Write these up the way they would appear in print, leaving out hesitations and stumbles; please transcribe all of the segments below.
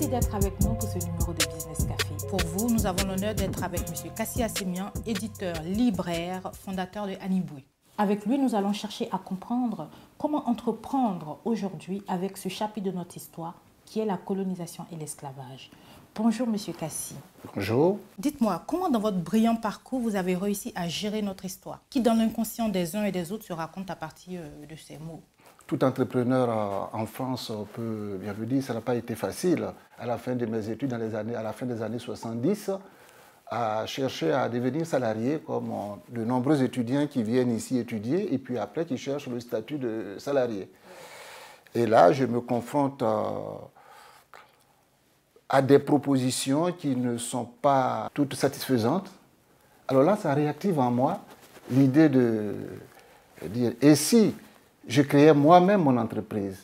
Merci d'être avec nous pour ce numéro de Business Café. Pour vous, nous avons l'honneur d'être avec M. Kassi Assemian, éditeur, libraire, fondateur de Aniboué. Avec lui, nous allons chercher à comprendre comment entreprendre aujourd'hui avec ce chapitre de notre histoire qui est la colonisation et l'esclavage. Bonjour M. Kassi. Bonjour. Dites-moi, comment dans votre brillant parcours vous avez réussi à gérer notre histoire qui dans l'inconscient des uns et des autres se raconte à partir de ces mots? Tout entrepreneur en France peut bien vous dire, ça n'a pas été facile. À la fin de mes études, à la fin des années 70, à chercher à devenir salarié comme de nombreux étudiants qui viennent ici étudier et puis après qui cherchent le statut de salarié. Et là, je me confronte à des propositions qui ne sont pas toutes satisfaisantes. Alors là, ça réactive en moi l'idée de dire, et si je créais moi-même mon entreprise,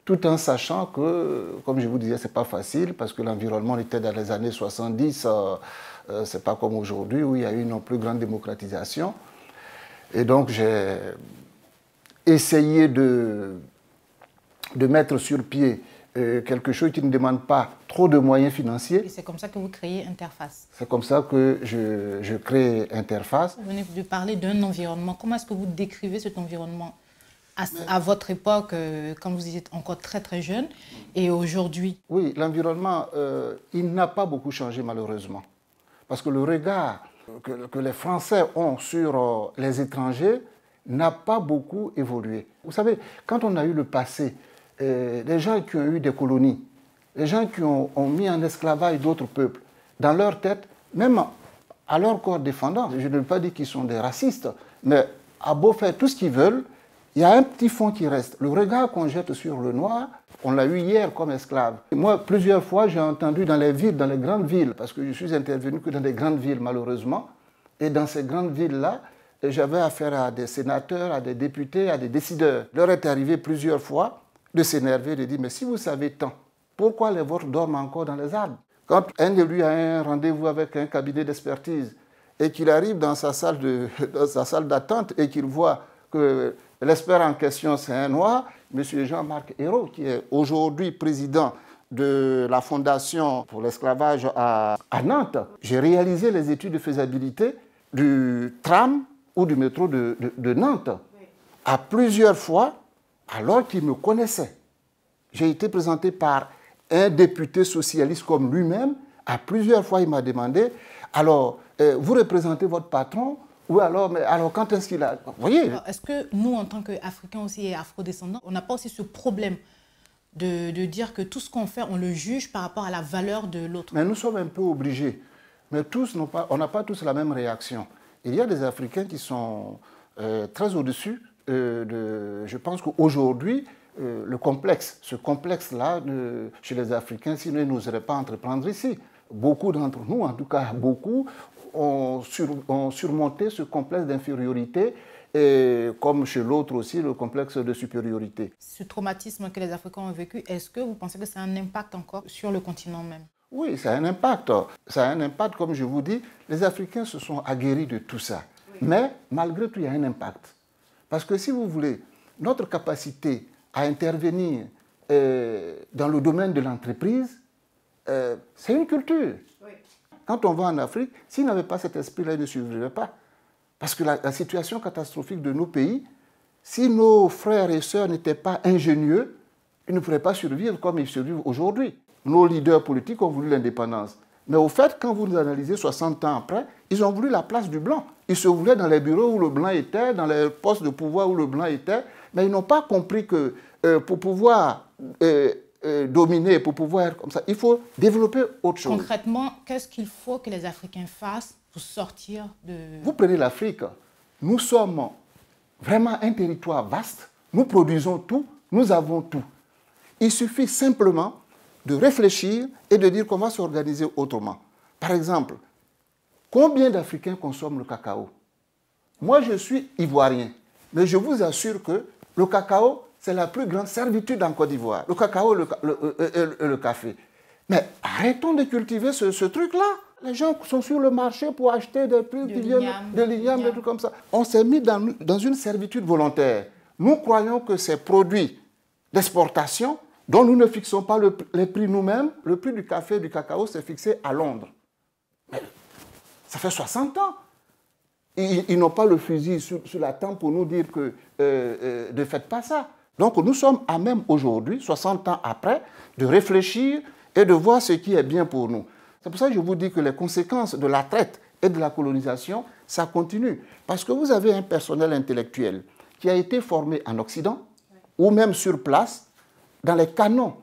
tout en sachant que, comme je vous disais, ce n'est pas facile parce que l'environnement était dans les années 70, ce n'est pas comme aujourd'hui où il y a eu une plus grande démocratisation. Et donc j'ai essayé de mettre sur pied quelque chose qui ne demande pas trop de moyens financiers. Et c'est comme ça que vous créez Interface. C'est comme ça que je crée Interface. Vous venez de parler d'un environnement. Comment est-ce que vous décrivez cet environnement à votre époque, quand vous étiez encore très très jeune, et aujourd'hui? Oui, l'environnement, il n'a pas beaucoup changé malheureusement. Parce que le regard que les Français ont sur les étrangers n'a pas beaucoup évolué. Vous savez, quand on a eu le passé, les gens qui ont eu des colonies, les gens qui ont mis en esclavage d'autres peuples, dans leur tête, même à leur corps défendant, je ne veux pas dire qu'ils sont des racistes, mais à beau faire tout ce qu'ils veulent, il y a un petit fond qui reste. Le regard qu'on jette sur le noir, on l'a eu hier comme esclave. Et moi, plusieurs fois, j'ai entendu dans les villes, dans les grandes villes, parce que je suis intervenu que dans des grandes villes, malheureusement, et dans ces grandes villes-là, j'avais affaire à des sénateurs, à des députés, à des décideurs. Il leur est arrivé plusieurs fois de s'énerver, de dire, mais si vous savez tant, pourquoi les vôtres dorment encore dans les arbres? Quand un de lui a un rendez-vous avec un cabinet d'expertise et qu'il arrive dans sa salle d'attente et qu'il voit que l'expert en question, c'est un noir, M. Jean-Marc Ayrault, qui est aujourd'hui président de la Fondation pour l'esclavage à Nantes. J'ai réalisé les études de faisabilité du tram ou du métro de Nantes à plusieurs fois, alors qu'il me connaissait. J'ai été présenté par un député socialiste comme lui-même. À plusieurs fois, il m'a demandé, alors, vous représentez votre patron? Ou alors, mais alors quand est-ce qu'il a... Vous voyez? Est-ce que nous, en tant qu'Africains aussi et Afro-descendants, on n'a pas aussi ce problème de dire que tout ce qu'on fait, on le juge par rapport à la valeur de l'autre? Mais nous sommes un peu obligés. Mais tous on n'a pas tous la même réaction. Il y a des Africains qui sont très au-dessus. Je pense qu'aujourd'hui, ce complexe-là, chez les Africains, sinon ils n'oseraient pas entreprendre ici. Beaucoup d'entre nous, en tout cas beaucoup, ont surmonté ce complexe d'infériorité, et comme chez l'autre aussi, le complexe de supériorité. Ce traumatisme que les Africains ont vécu, est-ce que vous pensez que ça a un impact encore sur le continent même? Oui, ça a un impact. Ça a un impact, comme je vous dis, les Africains se sont aguerris de tout ça. Oui. Mais malgré tout, il y a un impact. Parce que si vous voulez, notre capacité à intervenir dans le domaine de l'entreprise, c'est une culture. Oui. Quand on va en Afrique, s'il n'avait pas cet esprit-là, il ne survivrait pas. Parce que la situation catastrophique de nos pays, si nos frères et sœurs n'étaient pas ingénieux, ils ne pourraient pas survivre comme ils survivent aujourd'hui. Nos leaders politiques ont voulu l'indépendance. Mais au fait, quand vous analysez 60 ans après, ils ont voulu la place du blanc. Ils se voulaient dans les bureaux où le blanc était, dans les postes de pouvoir où le blanc était, mais ils n'ont pas compris que pour pouvoir dominer, pour pouvoir être comme ça, il faut développer autre chose. Concrètement, qu'est-ce qu'il faut que les Africains fassent pour sortir de... Vous prenez l'Afrique, nous sommes vraiment un territoire vaste, nous produisons tout, nous avons tout. Il suffit simplement de réfléchir et de dire qu'on va s'organiser autrement. Par exemple, combien d'Africains consomment le cacao? Moi, je suis ivoirien, mais je vous assure que le cacao, c'est la plus grande servitude en Côte d'Ivoire. Le cacao et le café. Mais arrêtons de cultiver ce truc-là. Les gens sont sur le marché pour acheter des trucs de l'igname, des trucs comme ça. On s'est mis dans une servitude volontaire. Nous croyons que ces produits d'exportation dont nous ne fixons pas les prix nous-mêmes. Le prix du café et du cacao, c'est fixé à Londres. Mais ça fait 60 ans. Ils n'ont pas le fusil sur la tempe pour nous dire que ne faites pas ça. Donc nous sommes à même aujourd'hui, 60 ans après, de réfléchir et de voir ce qui est bien pour nous. C'est pour ça que je vous dis que les conséquences de la traite et de la colonisation, ça continue. Parce que vous avez un personnel intellectuel qui a été formé en Occident, ou même sur place, dans les canons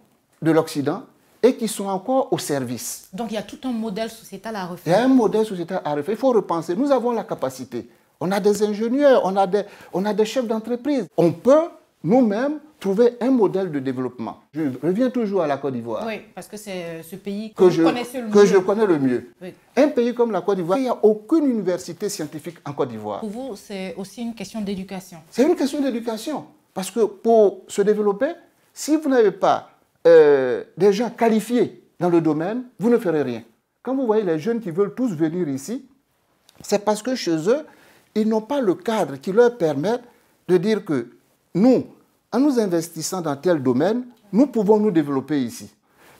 de l'Occident, et qui sont encore au service. Donc il y a tout un modèle sociétal à refaire. Il y a un modèle sociétal à refaire. Il faut repenser. Nous avons la capacité. On a des ingénieurs, on a des chefs d'entreprise. On peut nous-mêmes trouver un modèle de développement. Je reviens toujours à la Côte d'Ivoire. Oui, parce que c'est ce pays que je connais le mieux. Oui. Un pays comme la Côte d'Ivoire, il n'y a aucune université scientifique en Côte d'Ivoire. Pour vous, c'est aussi une question d'éducation. C'est une question d'éducation. Parce que pour se développer, si vous n'avez pas des gens qualifiés dans le domaine, vous ne ferez rien. Quand vous voyez les jeunes qui veulent tous venir ici, c'est parce que chez eux, ils n'ont pas le cadre qui leur permette de dire que nous, en nous investissant dans tel domaine, nous pouvons nous développer ici.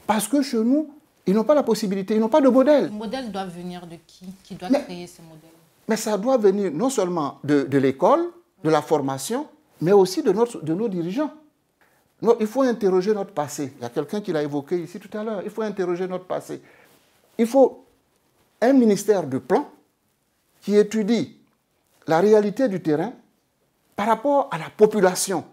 Parce que chez nous, ils n'ont pas la possibilité, ils n'ont pas de modèle. Le modèle doit venir de qui? Qui doit créer ce modèle? Mais ça doit venir non seulement de l'école, de la formation, mais aussi de nos dirigeants. Il faut interroger notre passé. Il y a quelqu'un qui l'a évoqué ici tout à l'heure. Il faut interroger notre passé. Il faut un ministère de plan qui étudie la réalité du terrain par rapport à la population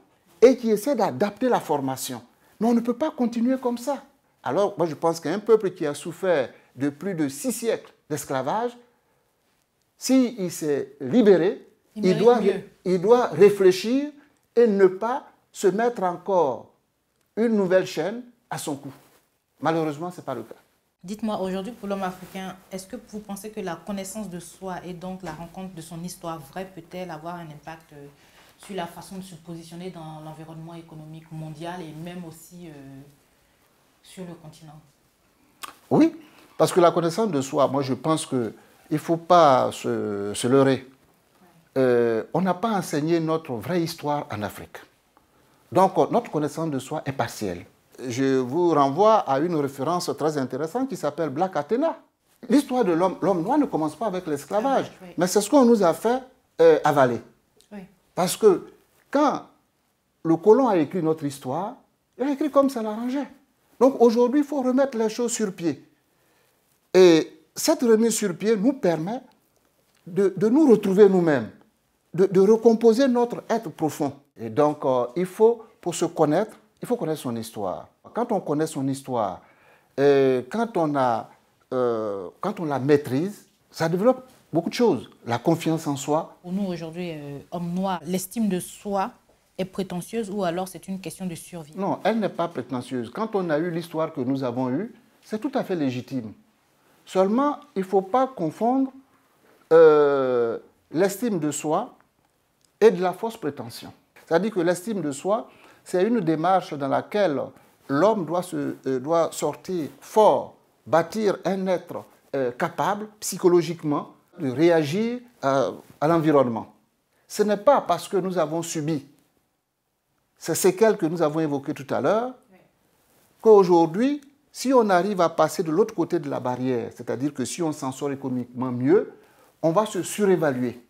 et qui essaie d'adapter la formation. Mais on ne peut pas continuer comme ça. Alors, moi, je pense qu'un peuple qui a souffert de plus de 6 siècles d'esclavage, s'il s'est libéré, il doit réfléchir et ne pas se mettre encore une nouvelle chaîne à son cou. Malheureusement, ce n'est pas le cas. Dites-moi, aujourd'hui, pour l'homme africain, est-ce que vous pensez que la connaissance de soi et donc la rencontre de son histoire vraie peut-elle avoir un impact sur la façon de se positionner dans l'environnement économique mondial et même aussi sur le continent? Oui, parce que la connaissance de soi, moi je pense qu'il ne faut pas se leurrer. On n'a pas enseigné notre vraie histoire en Afrique. Donc, notre connaissance de soi est partielle. Je vous renvoie à une référence très intéressante qui s'appelle Black Athena. L'histoire de l'homme noir ne commence pas avec l'esclavage, oui. Mais c'est ce qu'on nous a fait avaler. Oui. Parce que quand le colon a écrit notre histoire, il a écrit comme ça l'arrangeait. Donc aujourd'hui, il faut remettre les choses sur pied. Et cette remise sur pied nous permet de nous retrouver nous-mêmes, de recomposer notre être profond. Et donc, il faut, pour se connaître, il faut connaître son histoire. Quand on connaît son histoire, quand on la maîtrise, ça développe beaucoup de choses. La confiance en soi. Pour nous, aujourd'hui, hommes noirs, l'estime de soi est prétentieuse ou alors c'est une question de survie? Non, elle n'est pas prétentieuse. Quand on a eu l'histoire que nous avons eue, c'est tout à fait légitime. Seulement, il ne faut pas confondre l'estime de soi et de la fausse prétention. C'est-à-dire que l'estime de soi, c'est une démarche dans laquelle l'homme doit sortir fort, bâtir un être capable psychologiquement de réagir à l'environnement. Ce n'est pas parce que nous avons subi ces séquelles que nous avons évoquées tout à l'heure qu'aujourd'hui, si on arrive à passer de l'autre côté de la barrière, c'est-à-dire que si on s'en sort économiquement mieux, on va se surévaluer.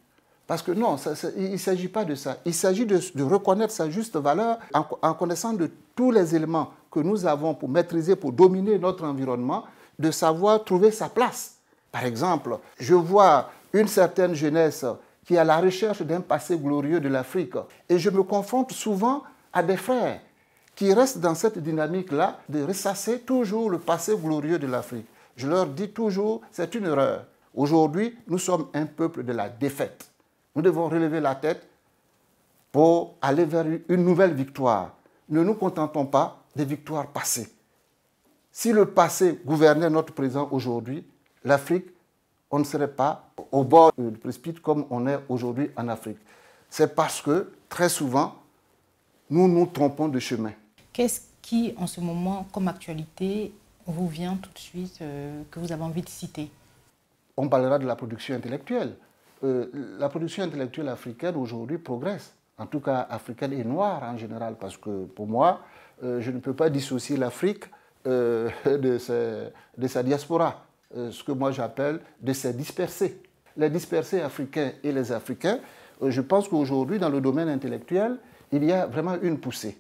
Parce que non, il ne s'agit pas de ça. Il s'agit de reconnaître sa juste valeur en connaissant de tous les éléments que nous avons pour maîtriser, pour dominer notre environnement, de savoir trouver sa place. Par exemple, je vois une certaine jeunesse qui est à la recherche d'un passé glorieux de l'Afrique et je me confronte souvent à des frères qui restent dans cette dynamique-là de ressasser toujours le passé glorieux de l'Afrique. Je leur dis toujours, c'est une erreur. Aujourd'hui, nous sommes un peuple de la défaite. Nous devons relever la tête pour aller vers une nouvelle victoire. Ne nous contentons pas des victoires passées. Si le passé gouvernait notre présent aujourd'hui, l'Afrique, on ne serait pas au bord du précipice comme on est aujourd'hui en Afrique. C'est parce que, très souvent, nous nous trompons de chemin. Qu'est-ce qui, en ce moment, comme actualité, vous vient tout de suite, que vous avez envie de citer? On parlera de la production intellectuelle. La production intellectuelle africaine aujourd'hui progresse. en tout cas africaine et noire en général, parce que pour moi, je ne peux pas dissocier l'Afrique de sa diaspora, ce que moi j'appelle de ses dispersés. Les dispersés africains et les Africains, je pense qu'aujourd'hui, dans le domaine intellectuel, il y a vraiment une poussée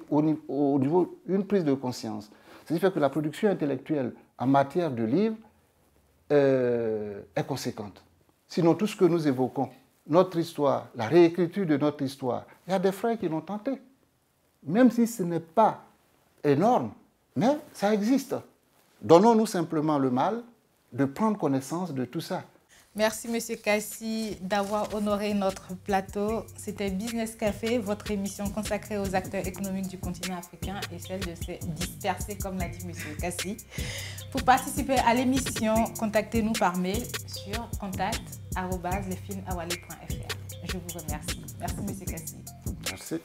au niveau, une prise de conscience. C'est-à-dire que la production intellectuelle en matière de livres est conséquente. Sinon, tout ce que nous évoquons, notre histoire, la réécriture de notre histoire, il y a des frères qui l'ont tenté. Même si ce n'est pas énorme, mais ça existe. Donnons-nous simplement le mal de prendre connaissance de tout ça. Merci, M. Kassi, d'avoir honoré notre plateau. C'était Business Café, votre émission consacrée aux acteurs économiques du continent africain et celle de se disperser, comme l'a dit M. Kassi. Pour participer à l'émission, contactez-nous par mail sur contact@lesfilmsawale.fr. Je vous remercie. Merci, M. Kassi. Merci.